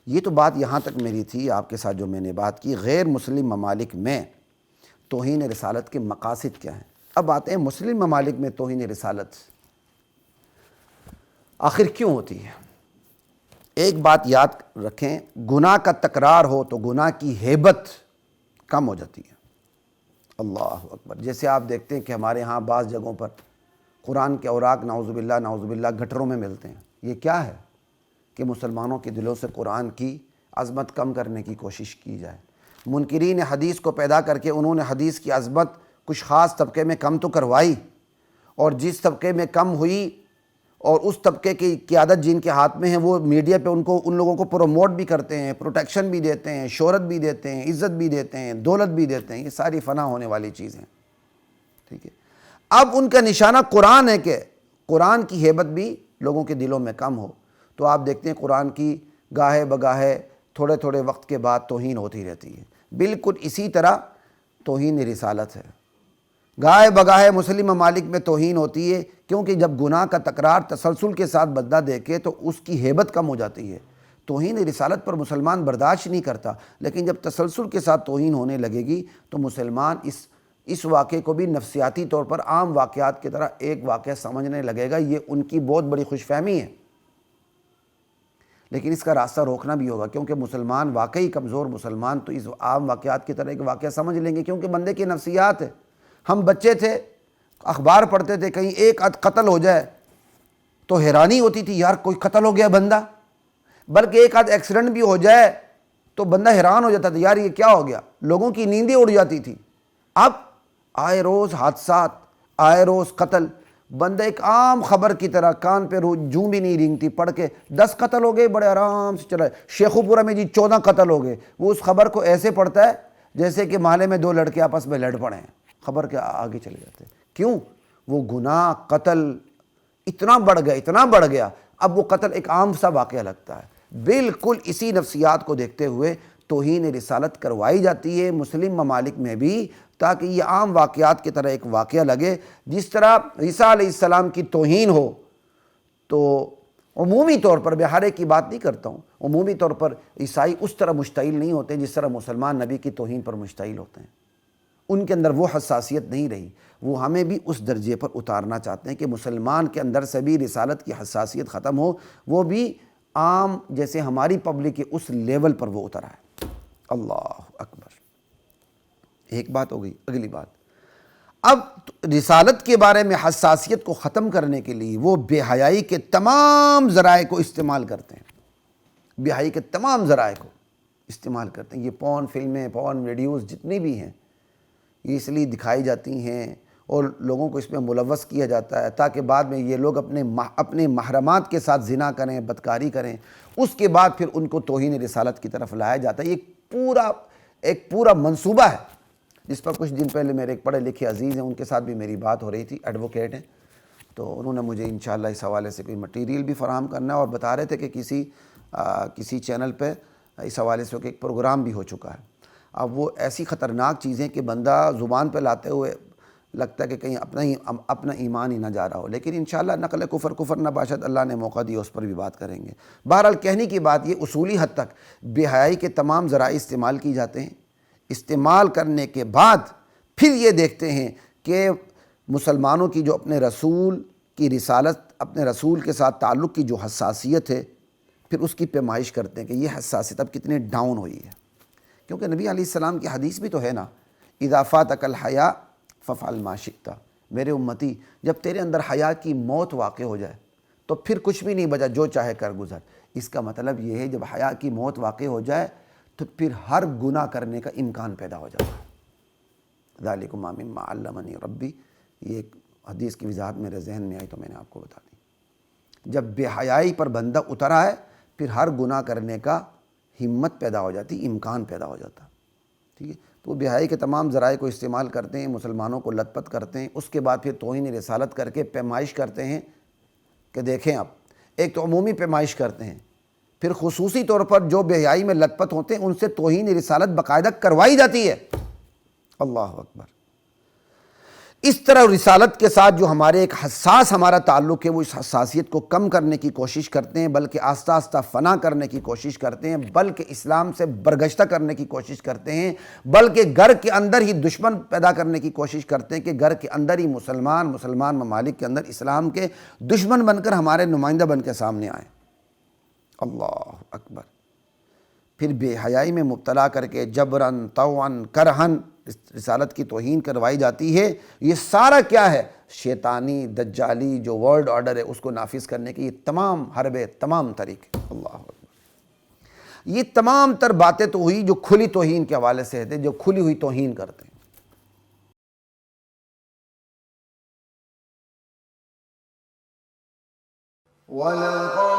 یہ تو بات یہاں تک میری تھی آپ کے ساتھ جو میں نے بات کی غیر مسلم ممالک میں توہین رسالت کے مقاصد کیا ہیں۔ اب آتے ہیں مسلم ممالک میں توہین رسالت آخر کیوں ہوتی ہے۔ ایک بات یاد رکھیں، گناہ کا تکرار ہو تو گناہ کی ہیبت کم ہو جاتی ہے۔ اللہ اکبر۔ جیسے آپ دیکھتے ہیں کہ ہمارے ہاں بعض جگہوں پر قرآن کے اوراق نعوذ باللہ گٹروں میں ملتے ہیں۔ یہ کیا ہے کہ مسلمانوں کے دلوں سے قرآن کی عظمت کم کرنے کی کوشش کی جائے۔ منکرین حدیث کو پیدا کر کے انہوں نے حدیث کی عظمت کچھ خاص طبقے میں کم تو کروائی، اور جس طبقے میں کم ہوئی اور اس طبقے کی قیادت جن کے ہاتھ میں ہے وہ میڈیا پہ ان لوگوں کو پروموٹ بھی کرتے ہیں، پروٹیکشن بھی دیتے ہیں، شہرت بھی دیتے ہیں، عزت بھی دیتے ہیں، دولت بھی دیتے ہیں۔ یہ ساری فنا ہونے والی چیزیں، ٹھیک ہے۔ اب ان کا نشانہ قرآن ہے کہ قرآن کی ہیبت بھی لوگوں کے دلوں میں کم ہو، تو آپ دیکھتے ہیں قرآن کی گاہے بگاہے تھوڑے تھوڑے وقت کے بعد توہین ہوتی رہتی ہے۔ بالکل اسی طرح توہین رسالت ہے، گاہے بگاہے مسلم ممالک میں توہین ہوتی ہے، کیونکہ جب گناہ کا تکرار تسلسل کے ساتھ بندہ دیکھے تو اس کی ہیبت کم ہو جاتی ہے۔ توہین رسالت پر مسلمان برداشت نہیں کرتا، لیکن جب تسلسل کے ساتھ توہین ہونے لگے گی تو مسلمان اس واقعے کو بھی نفسیاتی طور پر عام واقعات کی طرح ایک واقعہ سمجھنے لگے گا۔ یہ ان کی بہت بڑی خوش فہمی ہے، لیکن اس کا راستہ روکنا بھی ہوگا، کیونکہ مسلمان واقعی کمزور مسلمان تو اس عام واقعات کی طرح ایک واقعہ سمجھ لیں گے، کیونکہ بندے کی نفسیات ہے۔ ہم بچے تھے، اخبار پڑھتے تھے، کہیں ایک قتل ہو جائے تو حیرانی ہوتی تھی، یار کوئی قتل ہو گیا بندہ، بلکہ ایک آدھ ایکسیڈنٹ بھی ہو جائے تو بندہ حیران ہو جاتا تھا، یار یہ کیا ہو گیا، لوگوں کی نیندیں اڑ جاتی تھی۔ اب آئے روز حادثات، آئے روز قتل، بندہ ایک عام خبر کی طرح کان پہ جوں بھی نہیں رینگتی پڑھ کے 10 قتل ہو گئے، بڑے آرام سے چلا ہے۔ شیخو پورہ میں جی 14 قتل ہو گئے، وہ اس خبر کو ایسے پڑھتا ہے جیسے کہ محلے میں 2 لڑکے آپس میں لڑ پڑے ہیں، خبر کے آگے چلے جاتے ہیں۔ کیوں؟ وہ گناہ قتل اتنا بڑھ گیا، اب وہ قتل ایک عام سا واقعہ لگتا ہے۔ بالکل اسی نفسیات کو دیکھتے ہوئے توہین رسالت کروائی جاتی ہے مسلم ممالک میں بھی، تاکہ یہ عام واقعات کی طرح ایک واقعہ لگے۔ جس طرح عیسیٰ علیہ السلام کی توہین ہو تو عمومی طور پر، میں ہر ایک کی بات نہیں کرتا ہوں، عمومی طور پر عیسائی اس طرح مشتعل نہیں ہوتے جس طرح مسلمان نبی کی توہین پر مشتعل ہوتے ہیں۔ ان کے اندر وہ حساسیت نہیں رہی، وہ ہمیں بھی اس درجے پر اتارنا چاہتے ہیں کہ مسلمان کے اندر سے بھی رسالت کی حساسیت ختم ہو، وہ بھی عام جیسے ہماری پبلک کے اس لیول پر وہ اتر آئے۔ اللہ اکبر۔ ایک بات ہو گئی، اگلی بات، اب رسالت کے بارے میں حساسیت کو ختم کرنے کے لیے وہ بے حیائی کے تمام ذرائع کو استعمال کرتے ہیں، بے حیائی کے تمام ذرائع کو استعمال کرتے ہیں۔ یہ پورن فلمیں، پورن ویڈیوز جتنی بھی ہیں، یہ اس لیے دکھائی جاتی ہیں اور لوگوں کو اس میں ملوث کیا جاتا ہے تاکہ بعد میں یہ لوگ اپنے محرمات کے ساتھ زنا کریں، بدکاری کریں، اس کے بعد پھر ان کو توہین رسالت کی طرف لایا جاتا ہے۔ یہ ایک پورا منصوبہ ہے، جس پر کچھ دن پہلے میرے ایک پڑھے لکھے عزیز ہیں، ان کے ساتھ بھی میری بات ہو رہی تھی، ایڈوکیٹ ہیں، تو انہوں نے مجھے انشاءاللہ اس حوالے سے کوئی مٹیریل بھی فراہم کرنا ہے، اور بتا رہے تھے کہ کسی چینل پہ اس حوالے سے ایک پروگرام بھی ہو چکا ہے۔ اب وہ ایسی خطرناک چیزیں کہ بندہ زبان پہ لاتے ہوئے لگتا ہے کہ کہیں اپنا ایمان ہی نہ جا رہا ہو، لیکن انشاءاللہ نقل کفر نہ باشد، اللہ نے موقع دیا اس پر بھی بات کریں گے۔ بہرحال کہنے کی بات یہ اصولی حد تک بے حیائی کے تمام ذرائع استعمال کی جاتے ہیں۔ استعمال کرنے کے بعد پھر یہ دیکھتے ہیں کہ مسلمانوں کی جو اپنے رسول کی رسالت، اپنے رسول کے ساتھ تعلق کی جو حساسیت ہے، پھر اس کی پیمائش کرتے ہیں کہ یہ حساسیت اب کتنے ڈاؤن ہوئی ہے، کیونکہ نبی علیہ السلام کی حدیث بھی تو ہے نا، اذا فاتک الحیاء فافعل ما شئت، میرے امتی جب تیرے اندر حیا کی موت واقع ہو جائے تو پھر کچھ بھی نہیں بچا، جو چاہے کر گزر۔ اس کا مطلب یہ ہے جب حیا کی موت واقع ہو جائے تو پھر ہر گناہ کرنے کا امکان پیدا ہو جاتا ہے۔ ذالکم مما علمنی ربی، یہ ایک حدیث کی وضاحت میرے ذہن میں آئی تو میں نے آپ کو بتا دی۔ جب بے حیائی پر بندہ اترا ہے پھر ہر گناہ کرنے کا ہمت پیدا ہو جاتی، امکان پیدا ہو جاتا، ٹھیک ہے۔ تو وہ بے حیائی کے تمام ذرائع کو استعمال کرتے ہیں، مسلمانوں کو لت پت کرتے ہیں، اس کے بعد پھر توہین رسالت کر کے پیمائش کرتے ہیں کہ دیکھیں آپ، ایک تو عمومی پیمائش کرتے ہیں، پھر خصوصی طور پر جو بے حیائی میں لت پت ہوتے ہیں ان سے توہین رسالت باقاعدہ کروائی جاتی ہے۔ اللہ اکبر۔ اس طرح رسالت کے ساتھ جو ہمارے ایک حساس ہمارا تعلق ہے، وہ اس حساسیت کو کم کرنے کی کوشش کرتے ہیں، بلکہ آہستہ آہستہ فنا کرنے کی کوشش کرتے ہیں، بلکہ اسلام سے برگشتہ کرنے کی کوشش کرتے ہیں، بلکہ گھر کے اندر ہی دشمن پیدا کرنے کی کوشش کرتے ہیں کہ گھر کے اندر ہی مسلمان ممالک کے اندر اسلام کے دشمن بن کر ہمارے نمائندہ بن کے سامنے آئیں۔ اللہ اکبر۔ پھر بے حیائی میں مبتلا کر کے جبراً طوعاً کرہن رسالت کی توہین کروائی جاتی ہے۔ یہ سارا کیا ہے؟ شیطانی دجالی جو ورلڈ آرڈر ہے اس کو نافذ کرنے کی یہ تمام حربے، تمام طریقے۔ اللہ اکبر۔ یہ تمام تر باتیں تو ہوئی جو کھلی توہین کے حوالے سے ہے، جو کھلی ہوئی توہین کرتے ہیں۔ وَلَقَدْ